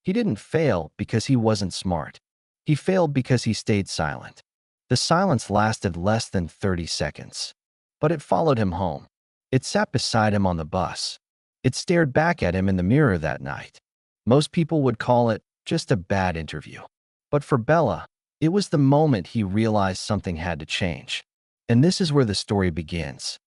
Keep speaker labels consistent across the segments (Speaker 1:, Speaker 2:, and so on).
Speaker 1: He didn't fail because he wasn't smart. He failed because he stayed silent. The silence lasted less than 30 seconds. But it followed him home. It sat beside him on the bus. It stared back at him in the mirror that night. Most people would call it just a bad interview. But for Bella, it was the moment he realized something had to change. And this is where the story begins.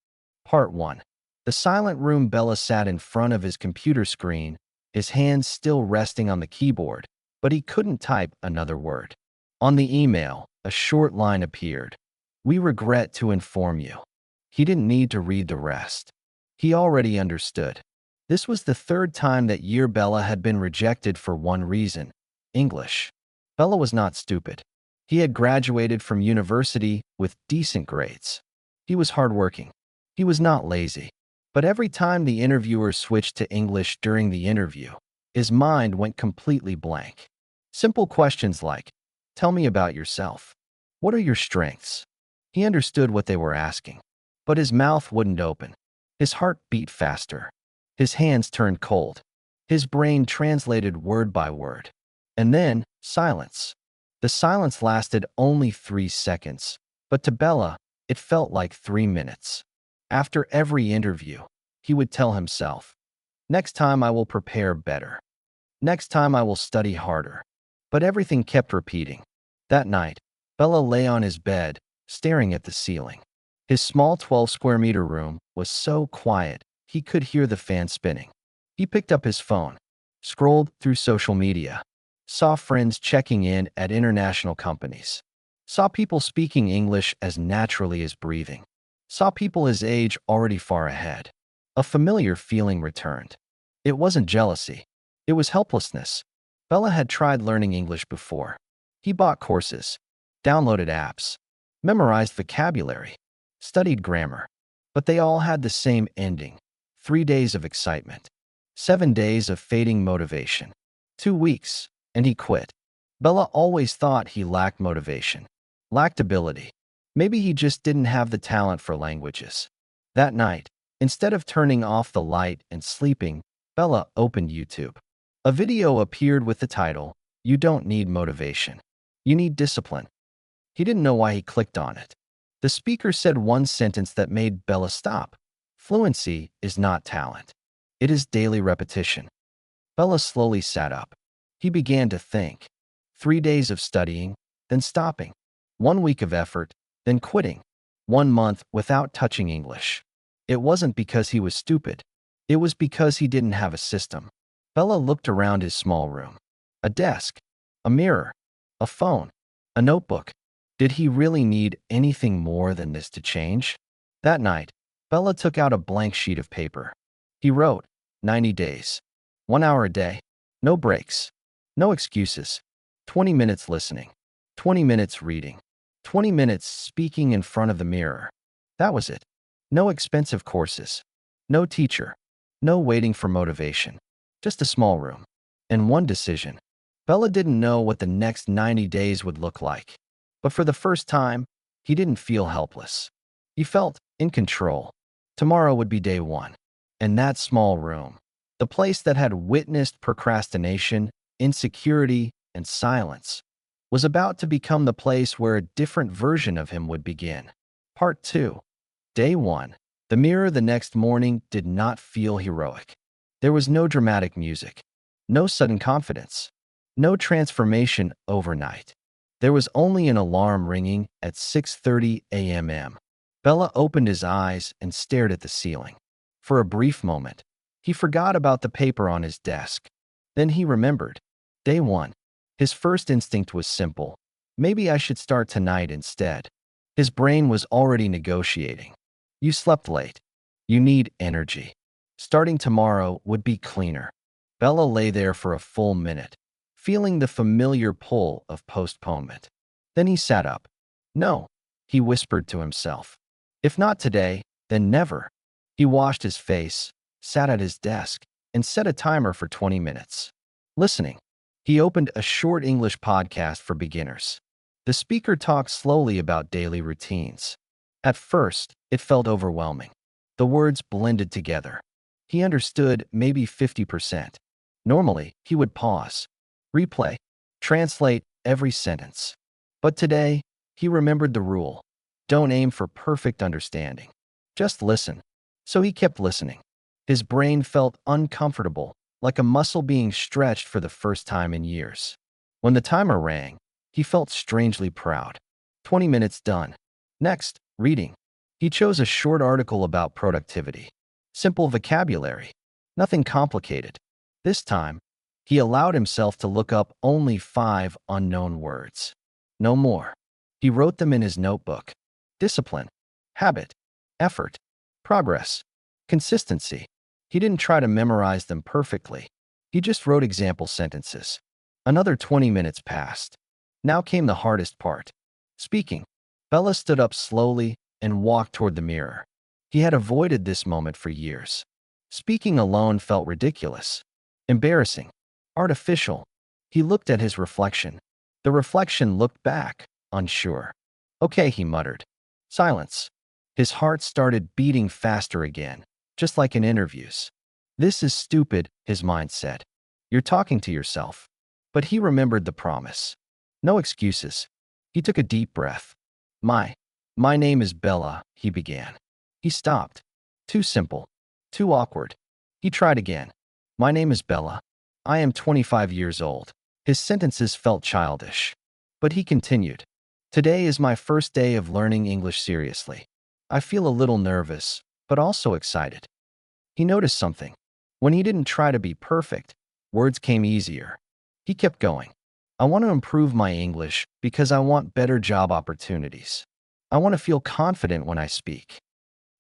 Speaker 1: Part 1. The silent room. Bella sat in front of his computer screen, his hands still resting on the keyboard, but he couldn't type another word. On the email, a short line appeared. "We regret to inform you." He didn't need to read the rest. He already understood. This was the third time that year Bella had been rejected for one reason: English. Bella was not stupid. He had graduated from university with decent grades. He was hardworking. He was not lazy. But every time the interviewer switched to English during the interview, his mind went completely blank. Simple questions like, "Tell me about yourself. What are your strengths?" He understood what they were asking, but his mouth wouldn't open. His heart beat faster. His hands turned cold. His brain translated word by word. And then, silence. The silence lasted only 3 seconds, but to Bella, it felt like 3 minutes. After every interview, he would tell himself, "Next time I will prepare better. Next time I will study harder." But everything kept repeating. That night, Bella lay on his bed, staring at the ceiling. His small 12-square-meter room was so quiet, he could hear the fan spinning. He picked up his phone, scrolled through social media, saw friends checking in at international companies, saw people speaking English as naturally as breathing, saw people his age already far ahead. A familiar feeling returned. It wasn't jealousy. It was helplessness. Bella had tried learning English before. He bought courses, downloaded apps, memorized vocabulary, studied grammar. But they all had the same ending: 3 days of excitement, 7 days of fading motivation, 2 weeks, and he quit. Bella always thought he lacked motivation, lacked ability. Maybe he just didn't have the talent for languages. That night, instead of turning off the light and sleeping, Bella opened YouTube. A video appeared with the title, "You don't need motivation. You need discipline." He didn't know why he clicked on it. The speaker said one sentence that made Bella stop. "Fluency is not talent. It is daily repetition." Bella slowly sat up. He began to think. 3 days of studying, then stopping. 1 week of effort, then quitting. 1 month without touching English. It wasn't because he was stupid. It was because he didn't have a system. Bella looked around his small room. A desk, a mirror, a phone, a notebook. Did he really need anything more than this to change? That night, Bella took out a blank sheet of paper. He wrote, 90 days. 1 hour a day. No breaks. No excuses. 20 minutes listening. 20 minutes reading. 20 minutes speaking in front of the mirror. That was it. No expensive courses. No teacher. No waiting for motivation. Just a small room. And one decision. Bella didn't know what the next 90 days would look like. But for the first time, he didn't feel helpless. He felt in control. Tomorrow would be day 1. And that small room, the place that had witnessed procrastination, insecurity, and silence, was about to become the place where a different version of him would begin. Part 2. Day 1. The mirror the next morning did not feel heroic. There was no dramatic music, no sudden confidence, no transformation overnight. There was only an alarm ringing at 6:30 a.m. Bella opened his eyes and stared at the ceiling. For a brief moment, he forgot about the paper on his desk. Then he remembered. Day 1. His first instinct was simple. Maybe I should start tonight instead. His brain was already negotiating. You slept late. You need energy. Starting tomorrow would be cleaner. Bella lay there for a full minute, feeling the familiar pull of postponement. Then he sat up. No, he whispered to himself. If not today, then never. He washed his face, sat at his desk, and set a timer for 20 minutes. Listening, he opened a short English podcast for beginners. The speaker talked slowly about daily routines. At first, it felt overwhelming. The words blended together. He understood maybe 50%. Normally, he would pause, replay, translate every sentence. But today, he remembered the rule. Don't aim for perfect understanding. Just listen. So he kept listening. His brain felt uncomfortable, like a muscle being stretched for the first time in years. When the timer rang, he felt strangely proud. 20 minutes done. Next, reading. He chose a short article about productivity. Simple vocabulary. Nothing complicated. This time, he allowed himself to look up only 5 unknown words. No more. He wrote them in his notebook. Discipline, habit, effort, progress, consistency. He didn't try to memorize them perfectly. He just wrote example sentences. Another 20 minutes passed. Now came the hardest part. Speaking. Bella stood up slowly and walked toward the mirror. He had avoided this moment for years. Speaking alone felt ridiculous, embarrassing, artificial. He looked at his reflection. The reflection looked back, unsure. Okay, he muttered. Silence. His heart started beating faster again, just like in interviews. This is stupid, his mind said. You're talking to yourself. But he remembered the promise. No excuses. He took a deep breath. My name is Bella, he began. He stopped. Too simple. Too awkward. He tried again. My name is Bella. I am 25 years old. His sentences felt childish. But he continued. Today is my first day of learning English seriously. I feel a little nervous, but also excited. He noticed something. When he didn't try to be perfect, words came easier. He kept going. I want to improve my English because I want better job opportunities. I want to feel confident when I speak.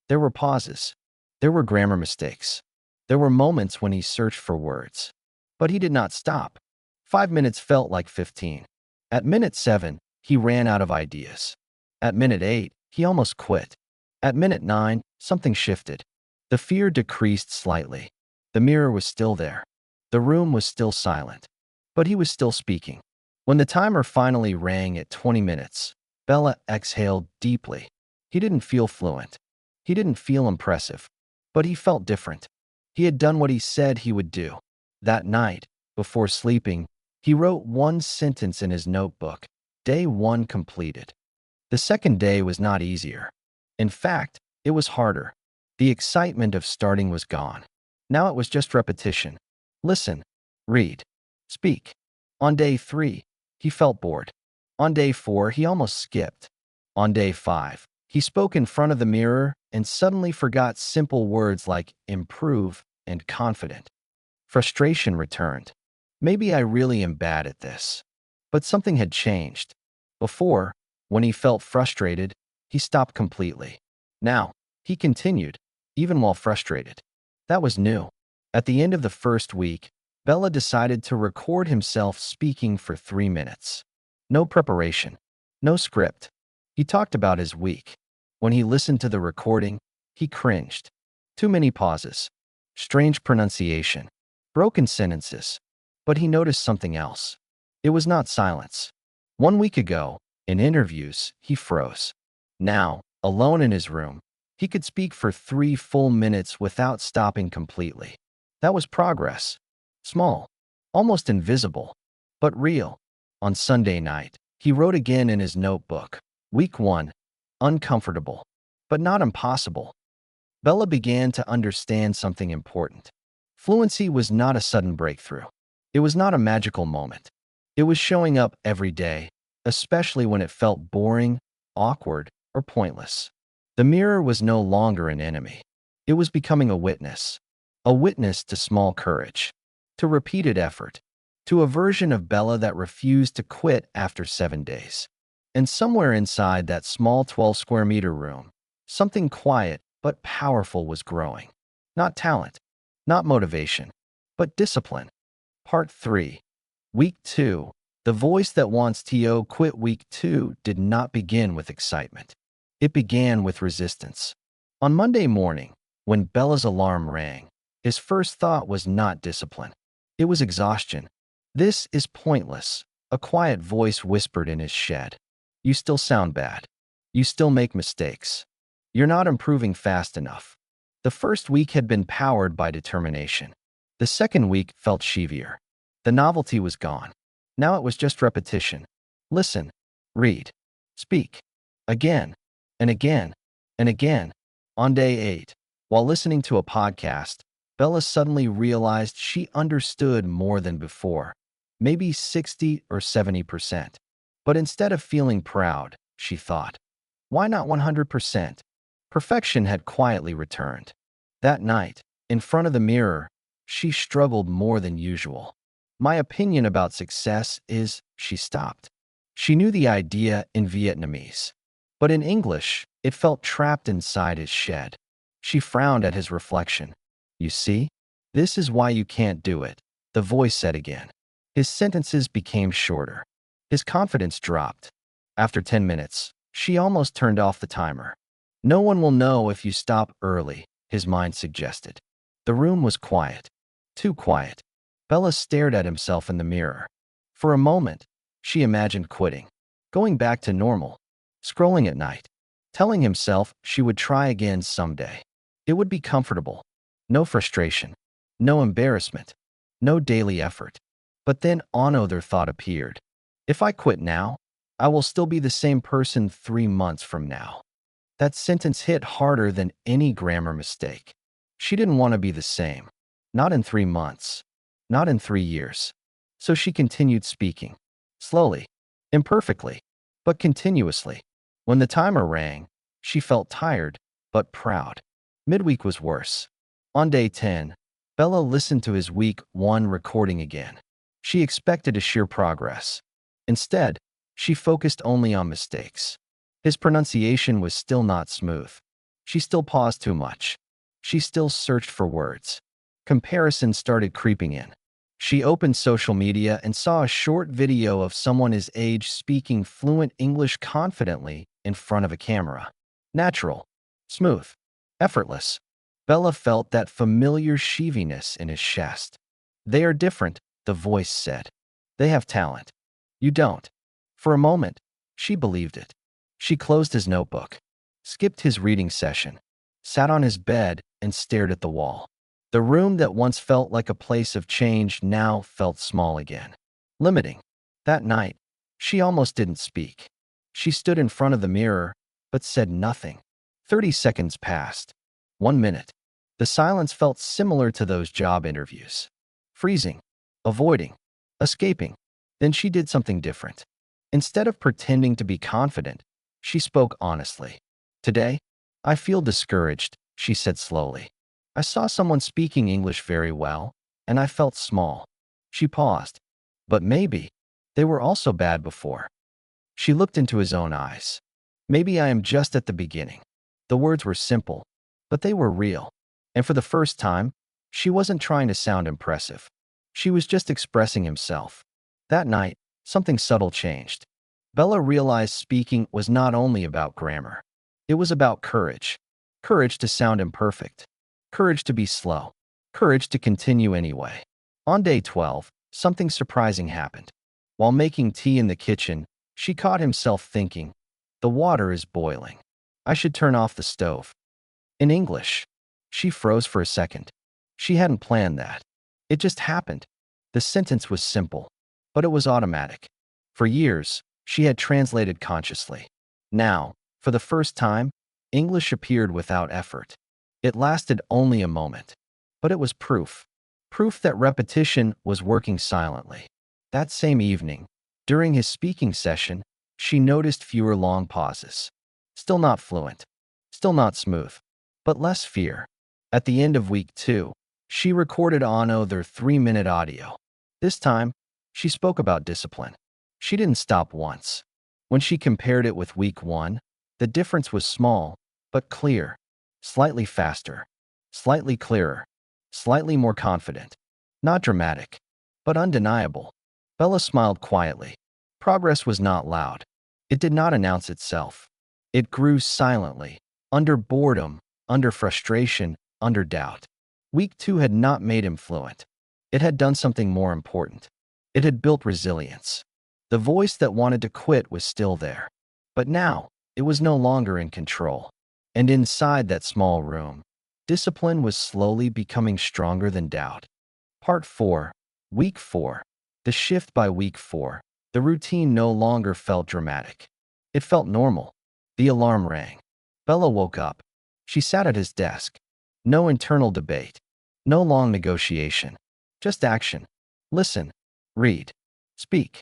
Speaker 1: There were pauses. There were grammar mistakes. There were moments when he searched for words. But he did not stop. 5 minutes felt like 15. At minute 7, he ran out of ideas. At minute 8, he almost quit. At minute 9, something shifted. The fear decreased slightly. The mirror was still there. The room was still silent. But he was still speaking. When the timer finally rang at 20 minutes, Bella exhaled deeply. He didn't feel fluent. He didn't feel impressive. But he felt different. He had done what he said he would do. That night, before sleeping, he wrote one sentence in his notebook. Day 1 completed. The second day was not easier. In fact, it was harder. The excitement of starting was gone. Now it was just repetition. Listen, read, speak. On day 3, he felt bored. On day 4, he almost skipped. On day 5, he spoke in front of the mirror and suddenly forgot simple words like improve and confident. Frustration returned. Maybe I really am bad at this. But something had changed. Before, when he felt frustrated, he stopped completely. Now, he continued, even while frustrated. That was new. At the end of the first week, Bella decided to record himself speaking for 3 minutes. No preparation. No script. He talked about his week. When he listened to the recording, he cringed. Too many pauses. Strange pronunciation. Broken sentences. But he noticed something else. It was not silence. 1 week ago, in interviews, he froze. Now, alone in his room, he could speak for 3 full minutes without stopping completely. That was progress. Small, almost invisible, but real. On Sunday night, he wrote again in his notebook. Week 1, uncomfortable, but not impossible. Bella began to understand something important. Fluency was not a sudden breakthrough. It was not a magical moment. It was showing up every day, especially when it felt boring, awkward, or pointless. The mirror was no longer an enemy. It was becoming a witness to small courage, to repeated effort, to a version of Bella that refused to quit after 7 days. And somewhere inside that small 12-square-meter room, something quiet but powerful was growing. Not talent, not motivation, but discipline. Part 3. Week 2. The voice that wants to quit. Week 2 did not begin with excitement. It began with resistance. On Monday morning, when Bella's alarm rang, his first thought was not discipline. It was exhaustion. This is pointless, a quiet voice whispered in his shed. You still sound bad. You still make mistakes. You're not improving fast enough. The first week had been powered by determination. The second week felt sheevier. The novelty was gone. Now it was just repetition. Listen, read, speak. Again, and again, and again. On day 8, while listening to a podcast, Bella suddenly realized she understood more than before, maybe 60 or 70%. But instead of feeling proud, she thought, why not 100%? Perfection had quietly returned. That night, in front of the mirror, she struggled more than usual. My opinion about success is, she stopped. She knew the idea in Vietnamese, but in English, it felt trapped inside his shed. She frowned at his reflection. You see? This is why you can't do it, the voice said again. His sentences became shorter. His confidence dropped. After 10 minutes, she almost turned off the timer. No one will know if you stop early, his mind suggested. The room was quiet. Too quiet. Bella stared at himself in the mirror. For a moment, she imagined quitting, going back to normal, scrolling at night, telling himself she would try again someday. It would be comfortable. No frustration. No embarrassment. No daily effort. But then another thought appeared. If I quit now, I will still be the same person 3 months from now. That sentence hit harder than any grammar mistake. She didn't want to be the same. Not in 3 months. Not in 3 years. So she continued speaking. Slowly. Imperfectly. But continuously. When the timer rang, she felt tired, but proud. Midweek was worse. On day 10, Bella listened to his week 1 recording again. She expected a sheer progress. Instead, she focused only on mistakes. His pronunciation was still not smooth. She still paused too much. She still searched for words. Comparison started creeping in. She opened social media and saw a short video of someone his age speaking fluent English confidently in front of a camera. Natural. Smooth. Effortless. Bella felt that familiar sheeviness in his chest. They are different, the voice said. They have talent. You don't. For a moment, she believed it. She closed his notebook, skipped his reading session, sat on his bed and stared at the wall. The room that once felt like a place of change now felt small again. Limiting. That night, she almost didn't speak. She stood in front of the mirror, but said nothing. 30 seconds passed. 1 minute. The silence felt similar to those job interviews. Freezing. Avoiding. Escaping. Then she did something different. Instead of pretending to be confident, she spoke honestly. Today, I feel discouraged, she said slowly. I saw someone speaking English very well, and I felt small. She paused. But maybe they were also bad before. She looked into his own eyes. Maybe I am just at the beginning. The words were simple, but they were real. And for the first time, she wasn't trying to sound impressive. She was just expressing himself. That night, something subtle changed. Bella realized speaking was not only about grammar. It was about courage. Courage to sound imperfect. Courage to be slow. Courage to continue anyway. On day 12, something surprising happened. While making tea in the kitchen, she caught himself thinking, the water is boiling. I should turn off the stove. In English. She froze for a second. She hadn't planned that. It just happened. The sentence was simple, but it was automatic. For years, she had translated consciously. Now, for the first time, English appeared without effort. It lasted only a moment, but it was proof. Proof that repetition was working silently. That same evening, during his speaking session, she noticed fewer long pauses. Still not fluent. Still not smooth. But less fear. At the end of week 2, she recorded their 3-minute audio. This time, she spoke about discipline. She didn't stop once. When she compared it with week 1, the difference was small, but clear. Slightly faster. Slightly clearer. Slightly more confident. Not dramatic, but undeniable. Bella smiled quietly. Progress was not loud. It did not announce itself. It grew silently, under boredom, under frustration, under doubt. Week 2 had not made him fluent. It had done something more important. It had built resilience. The voice that wanted to quit was still there. But now, it was no longer in control. And inside that small room, discipline was slowly becoming stronger than doubt. Part 4, Week 4. The shift by week 4, the routine no longer felt dramatic. It felt normal. The alarm rang. Bella woke up. She sat at his desk. No internal debate. No long negotiation. Just action. Listen. Read. Speak.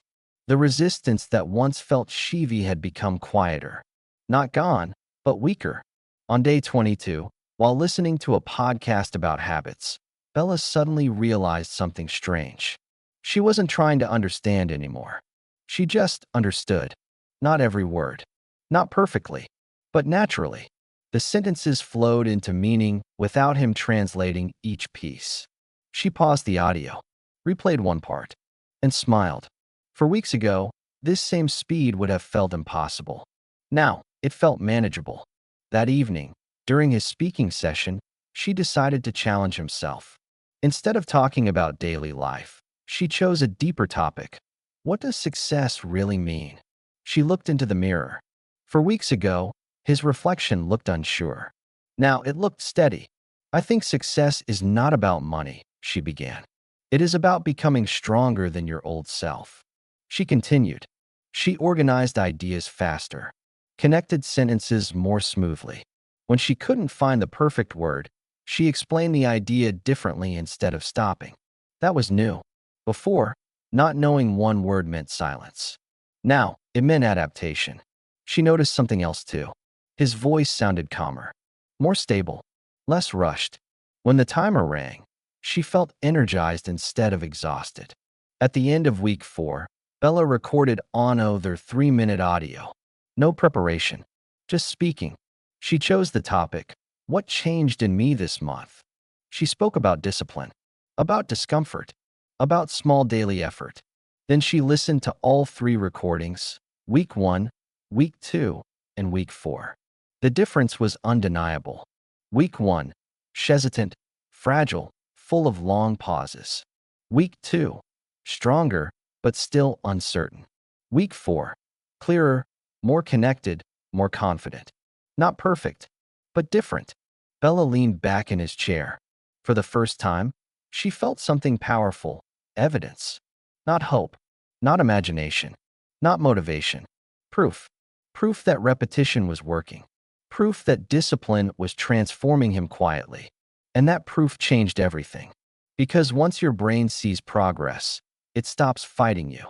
Speaker 1: The resistance that once felt sheavy had become quieter. Not gone, but weaker. On day 22, while listening to a podcast about habits, Bella suddenly realized something strange. She wasn't trying to understand anymore. She just understood. Not every word. Not perfectly, but naturally. The sentences flowed into meaning without him translating each piece. She paused the audio, replayed one part, and smiled. For weeks ago, this same speed would have felt impossible. Now, it felt manageable. That evening, during his speaking session, she decided to challenge himself. Instead of talking about daily life, she chose a deeper topic. What does success really mean? She looked into the mirror. For weeks ago, his reflection looked unsure. Now it looked steady. I think success is not about money, she began. It is about becoming stronger than your old self. She continued. She organized ideas faster, connected sentences more smoothly. When she couldn't find the perfect word, she explained the idea differently instead of stopping. That was new. Before, not knowing one word meant silence. Now, it meant adaptation. She noticed something else too. His voice sounded calmer, more stable, less rushed. When the timer rang, she felt energized instead of exhausted. At the end of week 4, Bella recorded their 3-minute audio. No preparation, just speaking. She chose the topic, what changed in me this month? She spoke about discipline, about discomfort, about small daily effort. Then she listened to all 3 recordings, week 1, week 2, and week 4. The difference was undeniable. Week 1, hesitant, fragile, full of long pauses. Week 2, stronger, but still uncertain. Week 4, clearer, more connected, more confident. Not perfect, but different. Bella leaned back in his chair. For the first time, she felt something powerful, evidence. Not hope, not imagination, not motivation. Proof. Proof that repetition was working. Proof that discipline was transforming him quietly. And that proof changed everything. Because once your brain sees progress, it stops fighting you.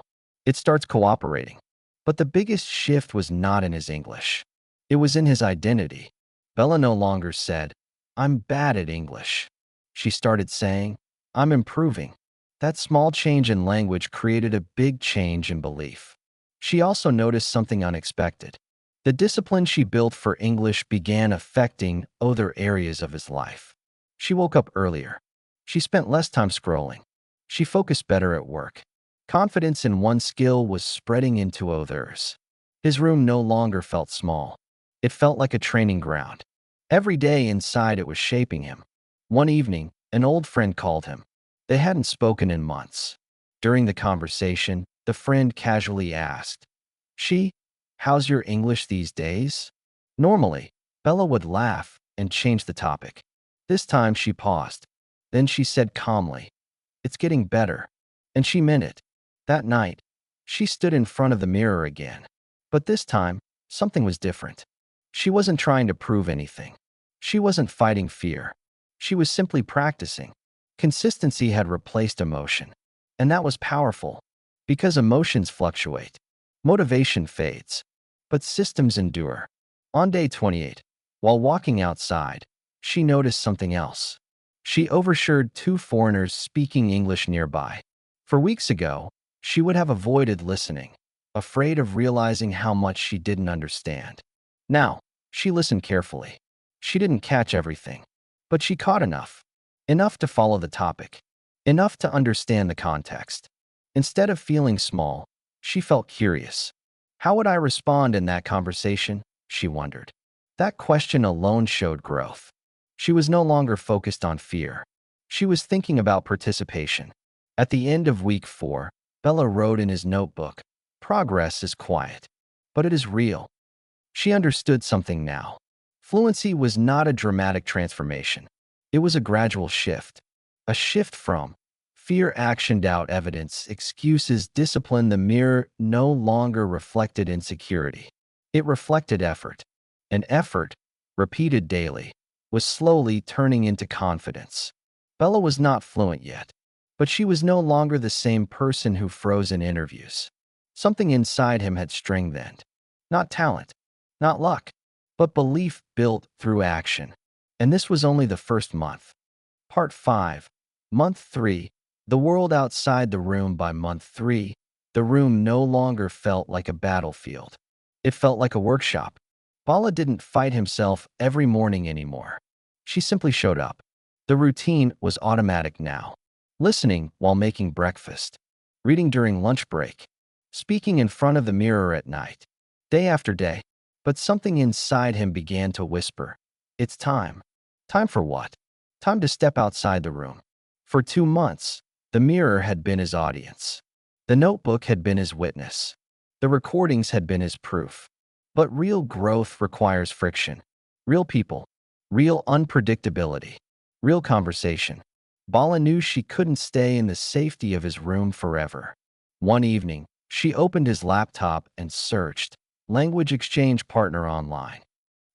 Speaker 1: It starts cooperating. But the biggest shift was not in his English. It was in his identity. Bella no longer said, I'm bad at English. She started saying, I'm improving. That small change in language created a big change in belief. She also noticed something unexpected. The discipline she built for English began affecting other areas of his life. She woke up earlier. She spent less time scrolling. She focused better at work. Confidence in one skill was spreading into others. His room no longer felt small. It felt like a training ground. Every day inside it was shaping him. One evening, an old friend called him. They hadn't spoken in months. During the conversation, the friend casually asked, How's your English these days? Normally, Bella would laugh and change the topic. This time she paused. Then she said calmly, It's getting better. And she meant it. That night, she stood in front of the mirror again. But this time, something was different. She wasn't trying to prove anything. She wasn't fighting fear. She was simply practicing. Consistency had replaced emotion. And that was powerful. Because emotions fluctuate. Motivation fades. But systems endure. On day 28, while walking outside, she noticed something else. She overheard 2 foreigners speaking English nearby. For weeks ago, she would have avoided listening, afraid of realizing how much she didn't understand. Now, she listened carefully. She didn't catch everything, but she caught enough. Enough to follow the topic. Enough to understand the context. Instead of feeling small, she felt curious. How would I respond in that conversation? She wondered. That question alone showed growth. She was no longer focused on fear. She was thinking about participation. At the end of week 4, Bella wrote in his notebook, Progress is quiet, but it is real. She understood something now. Fluency was not a dramatic transformation. It was a gradual shift. A shift from Fear actioned out evidence, excuses, discipline. The mirror no longer reflected insecurity. It reflected effort. And effort, repeated daily, was slowly turning into confidence. Bella was not fluent yet, but she was no longer the same person who froze in interviews. Something inside him had strengthened. Not talent, not luck, but belief built through action. And this was only the first month. Part 5. Month 3. The world outside the room. By month 3, the room no longer felt like a battlefield. It felt like a workshop. Bala didn't fight himself every morning anymore. She simply showed up. The routine was automatic now. Listening while making breakfast, reading during lunch break, speaking in front of the mirror at night, day after day. But something inside him began to whisper, "It's time." Time for what? Time to step outside the room. For 2 months, the mirror had been his audience. The notebook had been his witness. The recordings had been his proof. But real growth requires friction. Real people. Real unpredictability. Real conversation. Bala knew she couldn't stay in the safety of his room forever. One evening, she opened his laptop and searched language exchange partner online.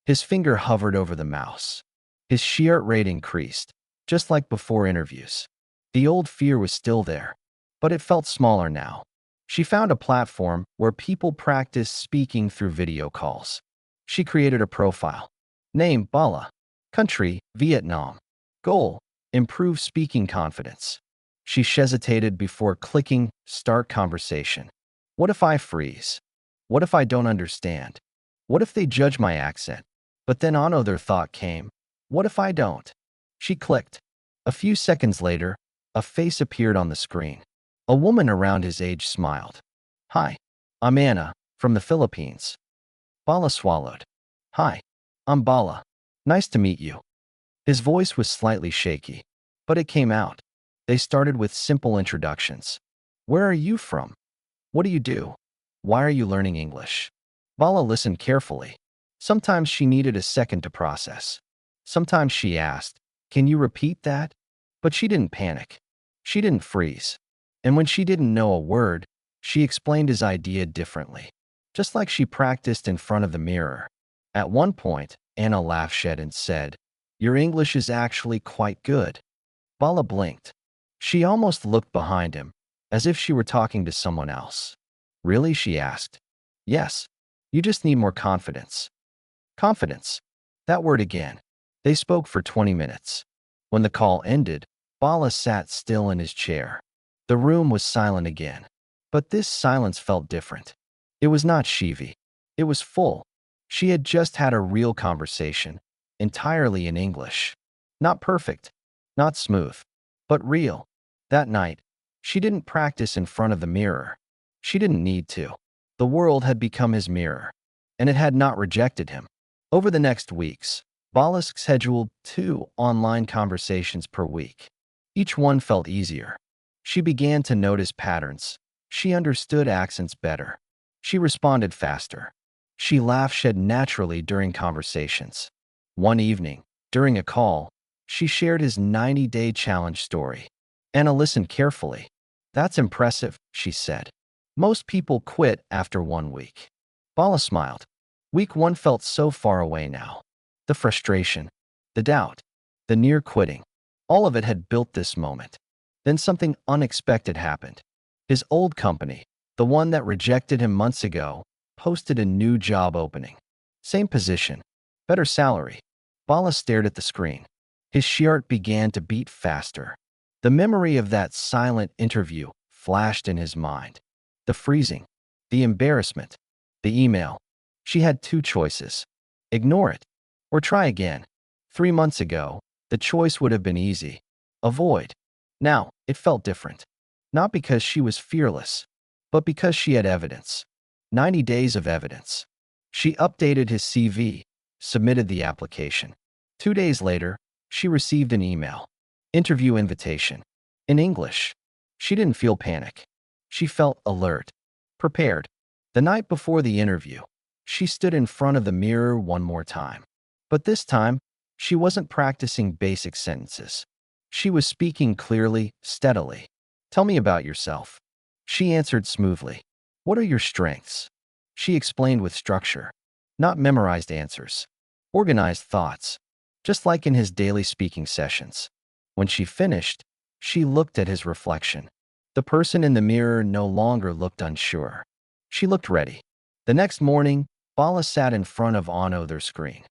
Speaker 1: His finger hovered over the mouse. His heart rate increased, just like before interviews. The old fear was still there, but it felt smaller now. She found a platform where people practice speaking through video calls. She created a profile. Name, Bala. Country, Vietnam. Goal, improve speaking confidence. She hesitated before clicking Start Conversation. What if I freeze? What if I don't understand? What if they judge my accent? But then another thought came. What if I don't? She clicked. A few seconds later, a face appeared on the screen. A woman around his age smiled. "Hi, I'm Anna, from the Philippines." Bala swallowed. "Hi, I'm Bala. Nice to meet you." His voice was slightly shaky, but it came out. They started with simple introductions. "Where are you from? What do you do? Why are you learning English?" Bala listened carefully. Sometimes she needed a second to process. Sometimes she asked, "Can you repeat that?" But she didn't panic. She didn't freeze. And when she didn't know a word, she explained his idea differently, just like she practiced in front of the mirror. At one point, Anna laughed and said, "Your English is actually quite good." Bala blinked. She almost looked behind him, as if she were talking to someone else. "Really?" she asked. "Yes. You just need more confidence." Confidence. That word again. They spoke for 20 minutes. When the call ended, Bala sat still in his chair. The room was silent again. But this silence felt different. It was not Shivi. It was full. She had just had a real conversation, entirely in English. Not perfect, not smooth, but real. That night, she didn't practice in front of the mirror. She didn't need to. The world had become his mirror, and it had not rejected him. Over the next weeks, Bala scheduled 2 online conversations per week. Each one felt easier. She began to notice patterns. She understood accents better. She responded faster. She laughed naturally during conversations. One evening, during a call, she shared his 90-day challenge story. Anna listened carefully. "That's impressive," she said. "Most people quit after 1 week." Bala smiled. Week 1 felt so far away now. The frustration, the doubt, the near quitting, all of it had built this moment. Then something unexpected happened. His old company, the one that rejected him months ago, posted a new job opening. Same position, better salary. Bala stared at the screen. His heart began to beat faster. The memory of that silent interview flashed in his mind. The freezing, the embarrassment, the email. She had 2 choices. Ignore it, or try again. 3 months ago, the choice would have been easy. Avoid. Now, it felt different. Not because she was fearless, but because she had evidence. 90 days of evidence. She updated his CV, submitted the application. 2 days later, she received an email. Interview invitation. In English. She didn't feel panic. She felt alert, prepared. The night before the interview, she stood in front of the mirror one more time. But this time, she wasn't practicing basic sentences. She was speaking clearly, steadily. Tell me about yourself. She answered smoothly. What are your strengths? She explained with structure. Not memorized answers. Organized thoughts. Just like in his daily speaking sessions. When she finished, she looked at his reflection. The person in the mirror no longer looked unsure. She looked ready. The next morning, Bala sat in front of Ano their screen.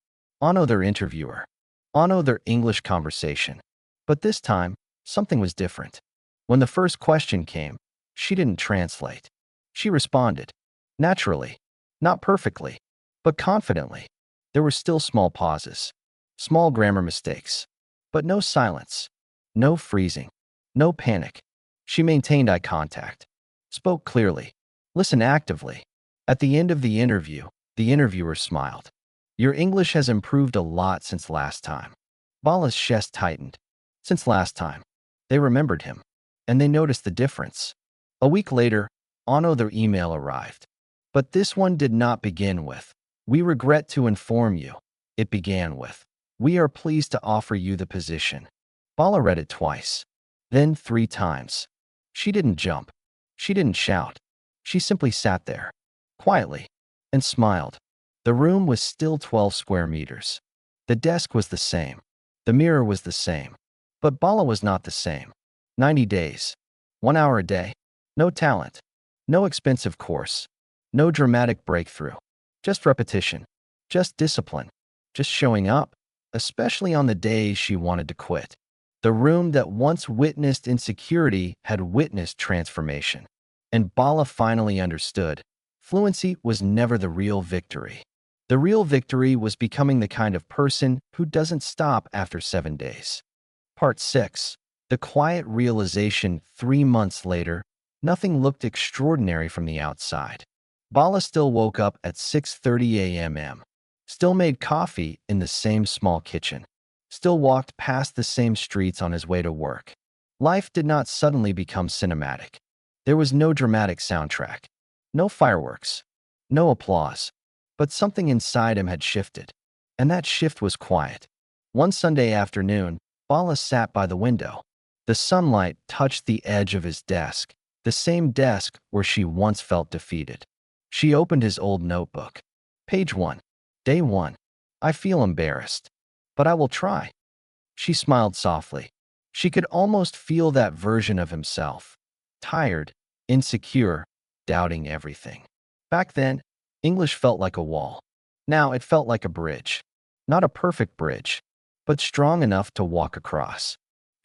Speaker 1: Ano their interviewer. Ano their English conversation. But this time, something was different. When the first question came, she didn't translate. She responded. Naturally. Not perfectly, but confidently. There were still small pauses. Small grammar mistakes. But no silence. No freezing. No panic. She maintained eye contact. Spoke clearly. Listened actively. At the end of the interviewer smiled. Your English has improved a lot since last time. Bala's chest tightened. Since last time. They remembered him. And they noticed the difference. A week later, Ano their email arrived. But this one did not begin with, "We regret to inform you." It began with, "We are pleased to offer you the position." Bala read it twice. Then 3 times. She didn't jump. She didn't shout. She simply sat there. Quietly. And smiled. The room was still 12 square meters. The desk was the same. The mirror was the same. But Bala was not the same. 90 days. 1 hour a day. No talent. No expensive course. No dramatic breakthrough. Just repetition. Just discipline. Just showing up. Especially on the days she wanted to quit. The room that once witnessed insecurity had witnessed transformation. And Bala finally understood. Fluency was never the real victory. The real victory was becoming the kind of person who doesn't stop after 7 days. Part 6. The quiet realization 3 months later, nothing looked extraordinary from the outside. Bala still woke up at 6:30 a.m. Still made coffee in the same small kitchen. Still walked past the same streets on his way to work. Life did not suddenly become cinematic. There was no dramatic soundtrack. No fireworks. No applause. But something inside him had shifted. And that shift was quiet. One Sunday afternoon, Bala sat by the window. The sunlight touched the edge of his desk, the same desk where she once felt defeated. She opened his old notebook. Page 1. Day 1. I feel embarrassed. But I will try. She smiled softly. She could almost feel that version of himself. Tired, insecure, doubting everything. Back then, English felt like a wall. Now it felt like a bridge. Not a perfect bridge, but strong enough to walk across.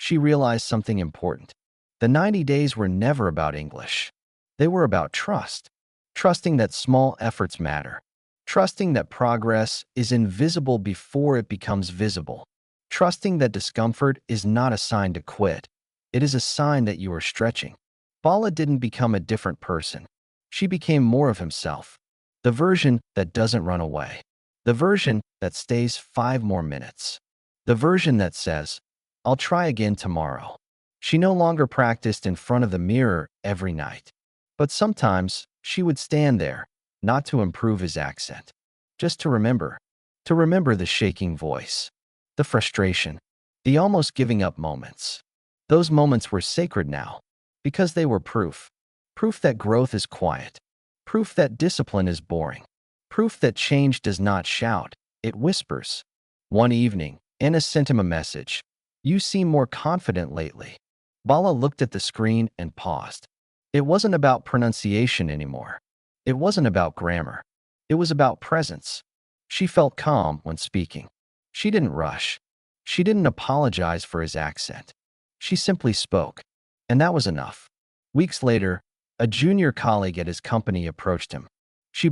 Speaker 1: She realized something important. The 90 days were never about English. They were about trust. Trusting that small efforts matter. Trusting that progress is invisible before it becomes visible. Trusting that discomfort is not a sign to quit. It is a sign that you are stretching. Bala didn't become a different person. She became more of himself. The version that doesn't run away. The version that stays 5 more minutes. The version that says, I'll try again tomorrow. She no longer practiced in front of the mirror every night. But sometimes, she would stand there, not to improve his accent, just to remember the shaking voice, the frustration, the almost giving up moments. Those moments were sacred now, because they were proof. Proof that growth is quiet. Proof that discipline is boring. Proof that change does not shout, it whispers. One evening, Anna sent him a message. You seem more confident lately. Bala looked at the screen and paused. It wasn't about pronunciation anymore. It wasn't about grammar. It was about presence. She felt calm when speaking. She didn't rush. She didn't apologize for his accent. She simply spoke. And that was enough. Weeks later, a junior colleague at his company approached him.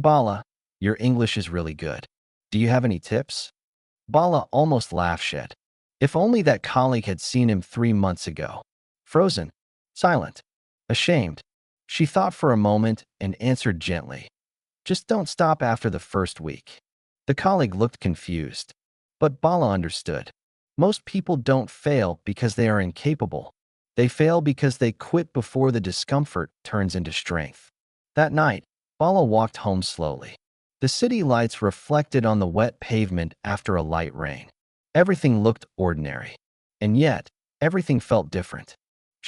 Speaker 1: Bala, your English is really good. Do you have any tips? Bala almost laughed. If only that colleague had seen him 3 months ago. Frozen, silent, ashamed. She thought for a moment and answered gently. Just don't stop after the first week. The colleague looked confused. But Bala understood. Most people don't fail because they are incapable. They fail because they quit before the discomfort turns into strength. That night, Bala walked home slowly. The city lights reflected on the wet pavement after a light rain. Everything looked ordinary. And yet, everything felt different.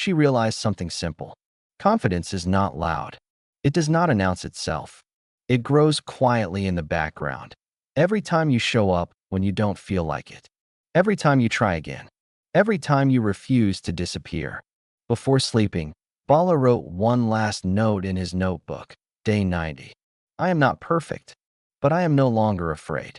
Speaker 1: she realized something simple. Confidence is not loud. It does not announce itself. It grows quietly in the background. Every time you show up when you don't feel like it. Every time you try again. Every time you refuse to disappear. Before sleeping, Bala wrote one last note in his notebook. Day 90. I am not perfect, but I am no longer afraid.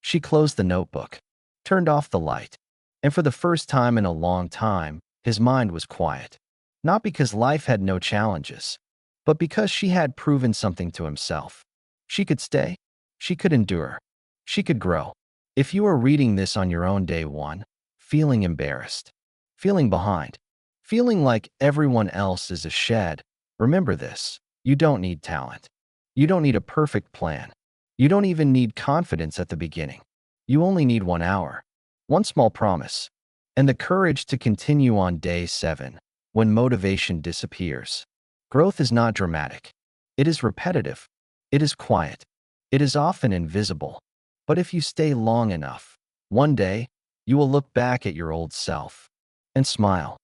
Speaker 1: She closed the notebook, turned off the light, and for the first time in a long time, his mind was quiet. Not because life had no challenges, but because she had proven something to himself. She could stay, she could endure, she could grow. If you are reading this on your own day one, feeling embarrassed, feeling behind, feeling like everyone else is a shed, remember this: you don't need talent. You don't need a perfect plan. You don't even need confidence at the beginning. You only need 1 hour, one small promise, and the courage to continue on day 7 when motivation disappears. Growth is not dramatic. It is repetitive. It is quiet. It is often invisible. But if you stay long enough, one day, you will look back at your old self and smile.